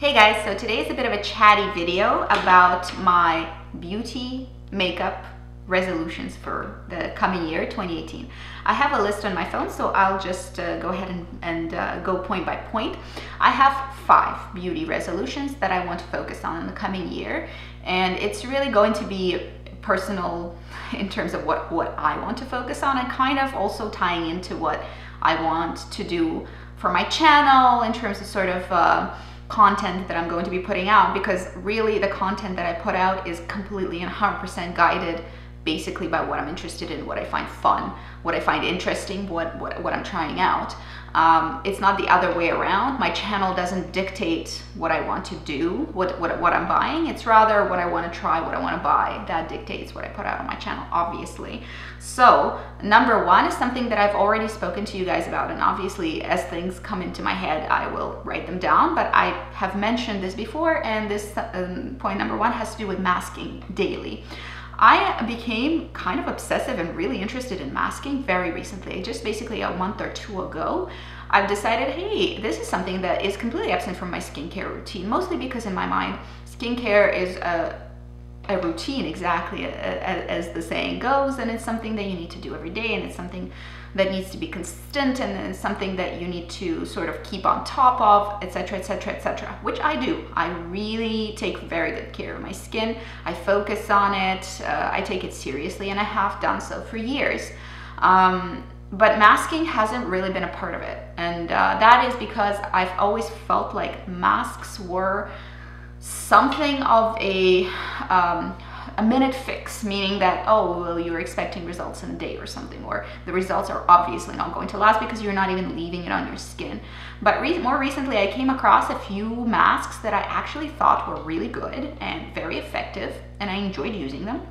Hey guys, so today is a bit of a chatty video about my beauty makeup resolutions for the coming year 2018. I have a list on my phone, so I'll just go ahead and go point by point. I have 5 beauty resolutions that I want to focus on in the coming year, and it's really going to be personal in terms of what I want to focus on, and kind of also tying into what I want to do for my channel in terms of sort of content that I'm going to be putting out, because really the content that I put out is completely and 100% guided basically by what I'm interested in, what I find fun, what I find interesting, what I'm trying out. It's not the other way around. My channel doesn't dictate what I want to do, what I'm buying. It's rather what I want to try, what I want to buy. That dictates what I put out on my channel, obviously. So number 1 is something that I've already spoken to you guys about, and obviously as things come into my head, I will write them down, but I have mentioned this before, and this point number 1 has to do with masking daily. I became kind of obsessive and really interested in masking very recently. Just basically a month or 2 ago, I've decided, hey, this is something that is completely absent from my skincare routine, mostly because in my mind, skincare is a routine, exactly as the saying goes, and it's something that you need to do every day, and it's something that needs to be consistent, and it's something that you need to sort of keep on top of, etc., etc., etc., which I do. I really take very good care of my skin. I focus on it, I take it seriously, and I have done so for years. But masking hasn't really been a part of it, and that is because I've always felt like masks were something of a minute fix, meaning that, oh, well, you're expecting results in a day or something, or the results are obviously not going to last because you're not even leaving it on your skin. But more recently, I came across a few masks that I actually thought were really good and very effective, and I enjoyed using them.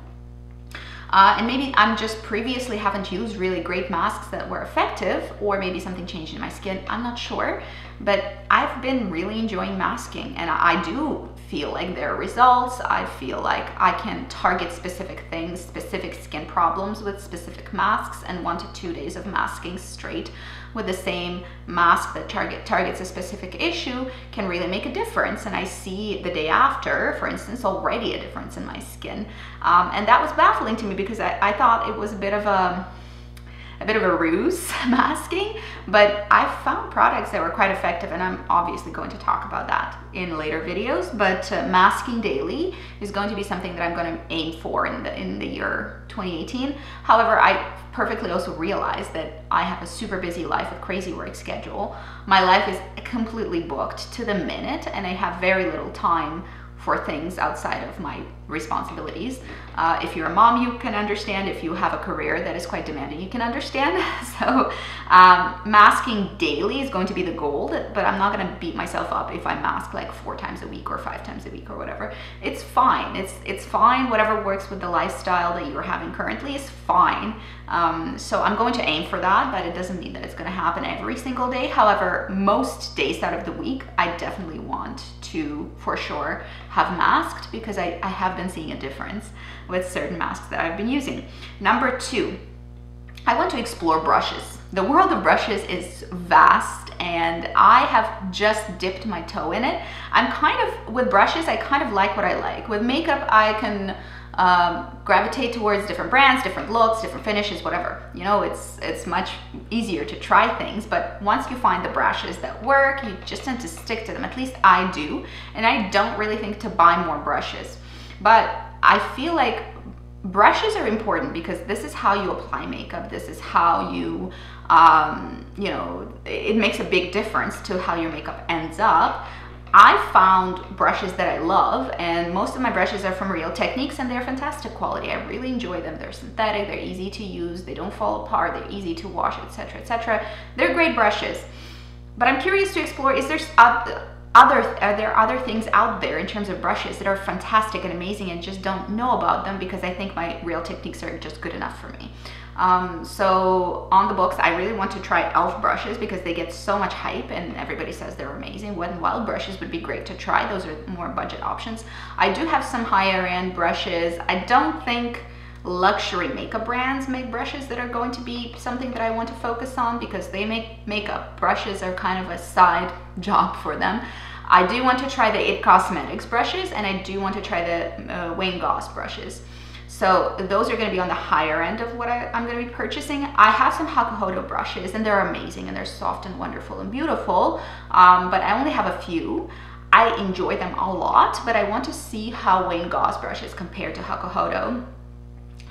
And maybe I'm just previously haven't used really great masks that were effective, or maybe something changed in my skin, I'm not sure. But I've been really enjoying masking, and I do feel like there are results. I feel like I can target specific things, specific skin problems with specific masks, and 1 to 2 days of masking straight with the same mask that targets a specific issue can really make a difference. And I see the day after, for instance, already a difference in my skin. And that was baffling to me because I thought it was a bit of a ruse, masking, but I found products that were quite effective, and I'm obviously going to talk about that in later videos. But masking daily is going to be something that I'm going to aim for in the year 2018. However, I perfectly also realize that I have a super busy life with crazy work schedule. My life is completely booked to the minute, and I have very little time for things outside of my responsibilities. If you're a mom, you can understand. If you have a career that is quite demanding, you can understand. So masking daily is going to be the goal, but I'm not going to beat myself up if I mask like 4 times a week or 5 times a week or whatever. It's fine. It's fine. Whatever works with the lifestyle that you're having currently is fine. So I'm going to aim for that, but it doesn't mean that it's going to happen every single day. However, most days out of the week, I definitely want to, for sure, have masked, because I have been seeing a difference with certain masks that I've been using. Number 2, I want to explore brushes. The world of brushes is vast, and I have just dipped my toe in it. I'm kind of, with brushes, I kind of like what I like. With makeup, I can gravitate towards different brands, different looks, different finishes, whatever. You know, it's much easier to try things, but once you find the brushes that work, you just tend to stick to them. At least I do, and I don't really think to buy more brushes. But I feel like brushes are important because this is how you apply makeup. This is how you, you know, it makes a big difference to how your makeup ends up. I found brushes that I love, and most of my brushes are from Real Techniques, and they're fantastic quality. I really enjoy them. They're synthetic, they're easy to use, they don't fall apart, they're easy to wash, etc., etc. They're great brushes. But I'm curious to explore, are there other things out there in terms of brushes that are fantastic and amazing and just don't know about them, because I think my Real Techniques are just good enough for me. So on the books, I really want to try e.l.f. brushes because they get so much hype and everybody says they're amazing. Wet n Wild brushes would be great to try. Those are more budget options. I do have some higher end brushes. I don't think luxury makeup brands make brushes that are going to be something that I want to focus on, because they make makeup. Brushes are kind of a side job for them. I do want to try the It Cosmetics brushes, and I do want to try the Wayne Goss brushes. So those are going to be on the higher end of what I'm going to be purchasing. I have some Hakuhodo brushes, and they're amazing, and they're soft and wonderful and beautiful, but I only have a few. I enjoy them a lot, but I want to see how Wayne Goss brushes compare to Hakuhodo.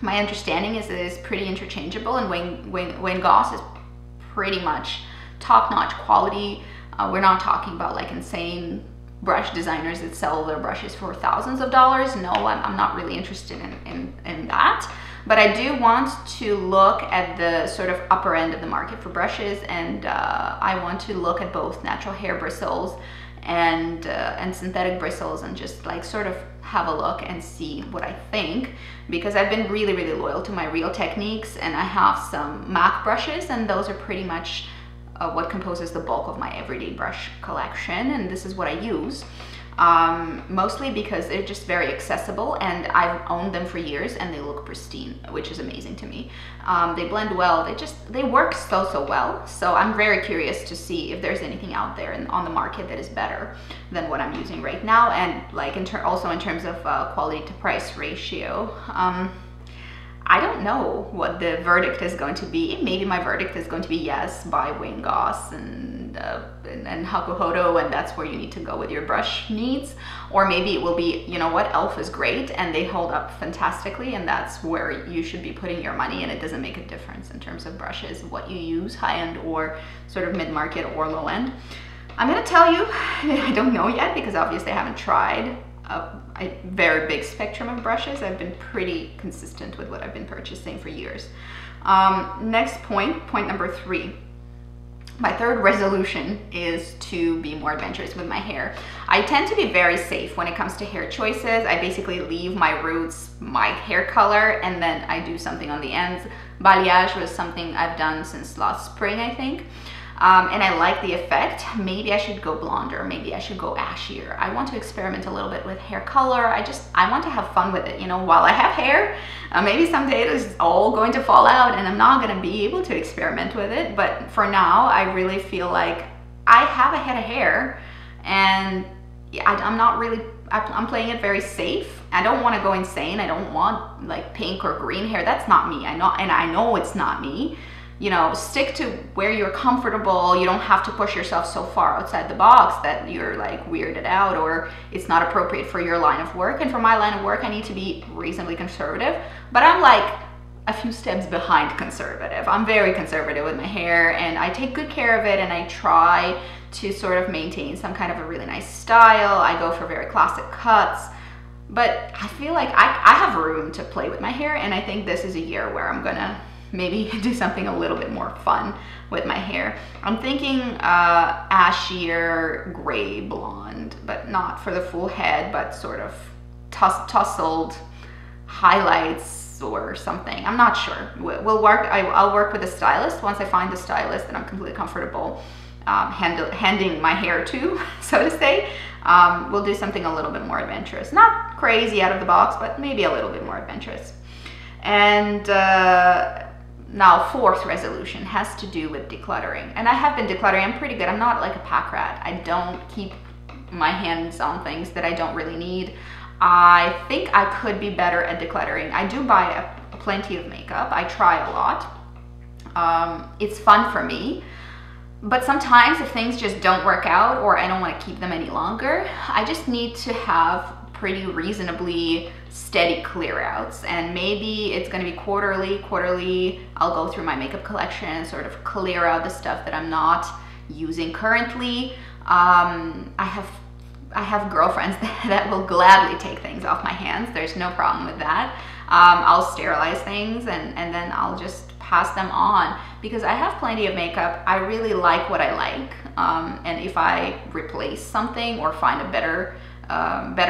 My understanding is that it's pretty interchangeable, and Wayne Goss is pretty much top-notch quality. We're not talking about like insane brush designers that sell their brushes for thousands of dollars. No, I'm not really interested in that. But I do want to look at the sort of upper end of the market for brushes, and I want to look at both natural hair bristles and synthetic bristles, and just like sort of have a look and see what I think, because I've been really, really loyal to my Real Techniques, and I have some MAC brushes, and those are pretty much what composes the bulk of my everyday brush collection, and this is what I use. Mostly because they're just very accessible, and I've owned them for years, and they look pristine, which is amazing to me. They blend well, they work so well. So I'm very curious to see if there's anything out there on the market that is better than what I'm using right now, and like also in terms of quality to price ratio. I don't know what the verdict is going to be. Maybe my verdict is going to be yes, buy Wayne Goss and Hakuhodo, and that's where you need to go with your brush needs. Or maybe it will be, you know what, e.l.f. is great and they hold up fantastically, and that's where you should be putting your money, and it doesn't make a difference in terms of brushes, what you use, high-end or sort of mid-market or low-end. I'm gonna tell you, I don't know yet, because obviously I haven't tried a very big spectrum of brushes. I've been pretty consistent with what I've been purchasing for years. Next point number 3. My third resolution is to be more adventurous with my hair. I tend to be very safe when it comes to hair choices. I basically leave my roots, my hair color, and then I do something on the ends. Balayage was something I've done since last spring, I think. And I like the effect. Maybe I should go blonder, maybe I should go ashier. I want to experiment a little bit with hair color. I want to have fun with it, you know, while I have hair. Maybe someday it is all going to fall out and I'm not gonna be able to experiment with it. But for now, I really feel like I have a head of hair, and I'm playing it very safe. I don't want to go insane. I don't want like pink or green hair. That's not me. I know it's not me. You know, stick to where you're comfortable. You don't have to push yourself so far outside the box that you're like weirded out or it's not appropriate for your line of work. And for my line of work, I need to be reasonably conservative, but I'm like a few steps behind conservative. I'm very conservative with my hair, and I take good care of it, and I try to sort of maintain some kind of a really nice style. I go for very classic cuts, but I feel like I have room to play with my hair, and I think this is a year where I'm gonna maybe do something a little bit more fun with my hair. I'm thinking ashier gray blonde, but not for the full head, but sort of tousled highlights or something. I'm not sure. We'll work. I'll work with a stylist. Once I find the stylist that I'm completely comfortable handing my hair to, so to say, we'll do something a little bit more adventurous. Not crazy out of the box, but maybe a little bit more adventurous. And now, fourth resolution has to do with decluttering. And I have been decluttering. I'm pretty good. I'm not like a pack rat. I don't keep my hands on things that I don't really need. I think I could be better at decluttering. I do buy plenty of makeup. I try a lot. It's fun for me. But sometimes if things just don't work out, or I don't want to keep them any longer, I just need to have pretty reasonably steady clear outs, and maybe it's going to be quarterly. I'll go through my makeup collection and sort of clear out the stuff that I'm not using currently. I have girlfriends that will gladly take things off my hands. There's no problem with that. I'll sterilize things and then I'll just pass them on, because I have plenty of makeup. I really like what I like, and if I replace something or find a better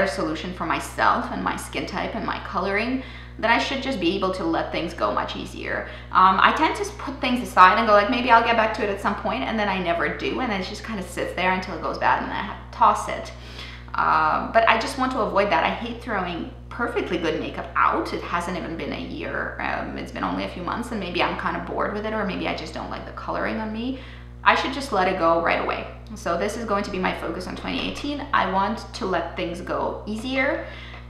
solution for myself and my skin type and my coloring, then I should just be able to let things go much easier. I tend to put things aside and go like, maybe I'll get back to it at some point, and then I never do, and then it just kind of sits there until it goes bad and then I have to toss it. But I just want to avoid that. I hate throwing perfectly good makeup out. It hasn't even been a year. It's been only a few months, and maybe I'm kind of bored with it, or maybe I just don't like the coloring on me. I should just let it go right away. So this is going to be my focus on 2018. I want to let things go easier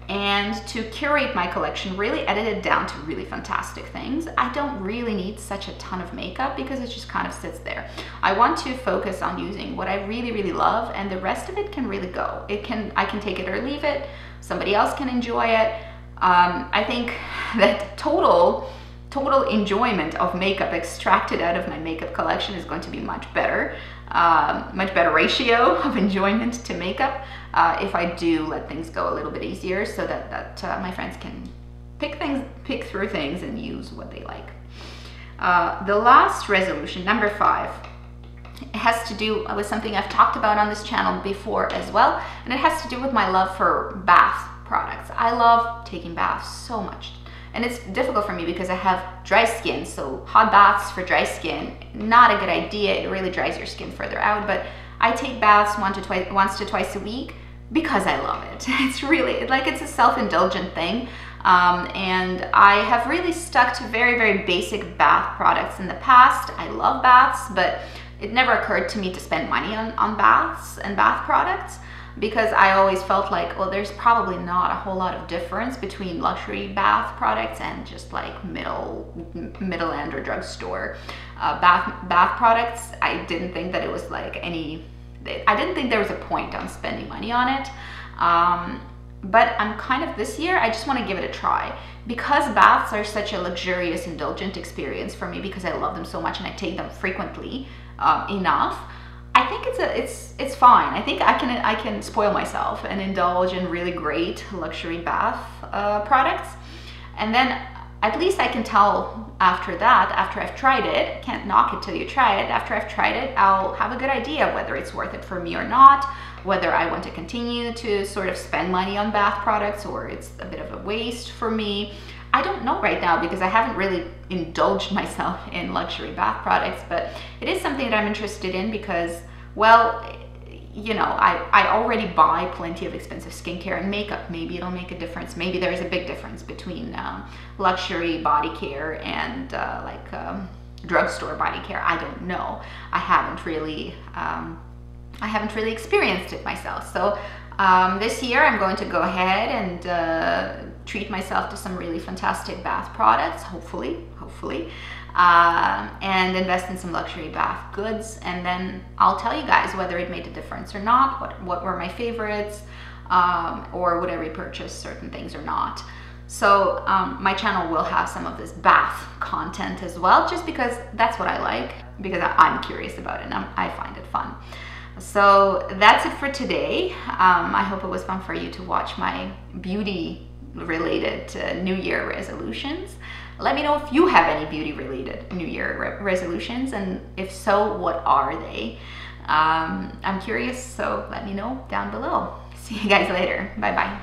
and to curate my collection, really edit it down to really fantastic things. I don't really need such a ton of makeup because it just kind of sits there. I want to focus on using what I really, really love, and the rest of it can really go. I can take it or leave it. Somebody else can enjoy it. I think that total enjoyment of makeup extracted out of my makeup collection is going to be much better ratio of enjoyment to makeup if I do let things go a little bit easier, so that my friends can pick through things and use what they like. The last resolution, number 5, it has to do with something I've talked about on this channel before as well, and it has to do with my love for bath products. I love taking baths so much. And it's difficult for me because I have dry skin, so hot baths for dry skin, not a good idea. It really dries your skin further out, but I take baths once to twice a week because I love it. It's really, like, it's a self-indulgent thing. And I have really stuck to very, very basic bath products in the past. I love baths, but it never occurred to me to spend money on baths and bath products, because I always felt like, well, there's probably not a whole lot of difference between luxury bath products and just like middle-end or drugstore bath products. I didn't think that it was like I didn't think there was a point on spending money on it. But I'm kind of, this year, I just want to give it a try, because baths are such a luxurious, indulgent experience for me, because I love them so much and I take them frequently enough. I think it's fine. I think I can spoil myself and indulge in really great luxury bath products, and then at least I can tell after that, after I've tried it, can't knock it till you try it. After I've tried it, I'll have a good idea whether it's worth it for me or not, whether I want to continue to sort of spend money on bath products or it's a bit of a waste for me. I don't know right now, because I haven't really indulged myself in luxury bath products, but it is something that I'm interested in because, well, you know, I already buy plenty of expensive skincare and makeup. Maybe it'll make a difference. Maybe there's a big difference between luxury body care and drugstore body care. I don't know. I haven't really experienced it myself. So this year I'm going to go ahead and treat myself to some really fantastic bath products, hopefully, and invest in some luxury bath goods, and then I'll tell you guys whether it made a difference or not, what were my favorites, or would I repurchase certain things or not. So my channel will have some of this bath content as well, just because that's what I like, because I'm curious about it and I find it fun. So that's it for today. I hope it was fun for you to watch my beauty related New Year resolutions. Let me know if you have any beauty related New Year resolutions, and if so, what are they? I'm curious, so let me know down below. See you guys later. Bye bye.